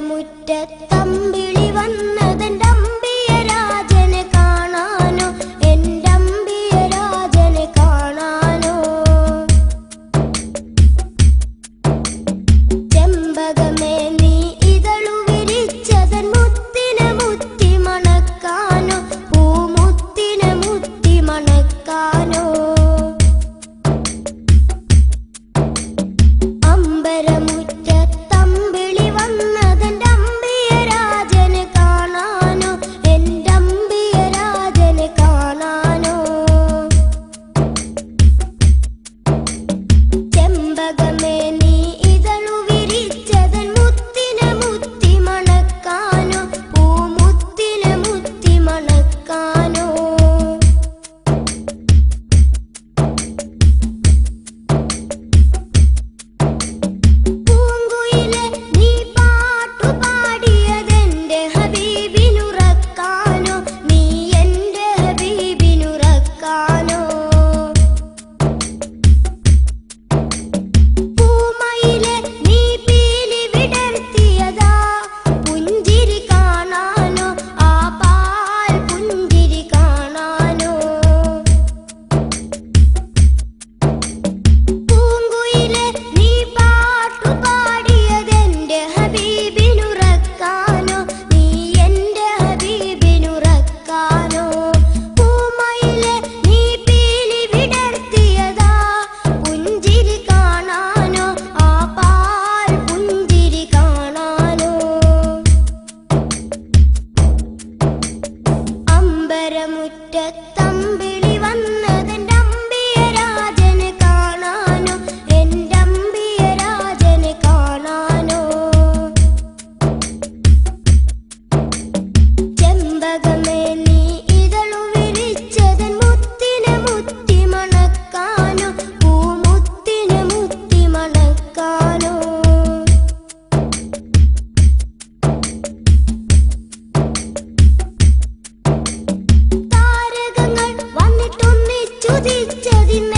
അമ്പരമുറ്റത്തമ്പിളി വന്നതെൻ്റമ്പിയ രാജനെ കാണാനോ, എൻ്റമ്പിയ രാജനെ കാണാനോ. ചെമ്പകമേ നീ ഇതളു വിരിച്ചതൻ മുത്തിനെ മുത്തി മണക്കാനോ, പൂമുത്തിനെ മുത്തി മണക്കാനോ. അമ്പരമുറ്റത്തമ്പിളി വന്നതെൻ്റമ്പിയ രാജനെ കാണാനോ, എൻ്റമ്പിയ രാജനെ കാണാനോ. ചെമ്പകമേ നീ ഇതളു വിരിച്ചതൻ മുത്തിനെ മുത്തി മണക്കാനോ, പൂമുത്തിനെ മുത്തി മണക്കാനോ. പൂങ്കുയിലെ നീ പാട്ടുപാടിയതെൻ്റെ ഹബീബിനുറക്കാനോ, നീ എൻ്റെ ഹബീബിനുറക്കാനോ. പൂമയിലെ നീ പീലി വിടർത്തിയതാ പുഞ്ചിരി കാണാനോ, ആ പാൽ പുഞ്ചിരി കാണാനോ. പൂങ്കുയിലെ നീ പാട്ടുപാടിയതെൻ്റെ ഹബീബിനുറക്കാനോ, നീ എൻ്റെ ഹബീബിനുറക്കാനോ. പൂമയിലെ നീ പീലി വിടർത്തിയതാ പുഞ്ചിരി കാണാനോ, ആ പാൽ പുഞ്ചിരി കാണാനോ. അമ്പരമുറ്റത്തമ്പിളി വന്നതെൻ്റമ്പിയ രാജനെ കാണാനോ, എൻ്റമ്പിയ രാജനെ കാണാനോ. ചെമ്പകമേ നീ ഇതളു വിരിച്ചതൻ മുത്തിനെ മുത്തി മണക്കാനോ, പൂമുത്തിനെ മുത്തി മണക്കാനോ. താരകങ്ങൾ വന്നിട്ടൊന്നിച്ചുദിച്ചതിന്മേൽ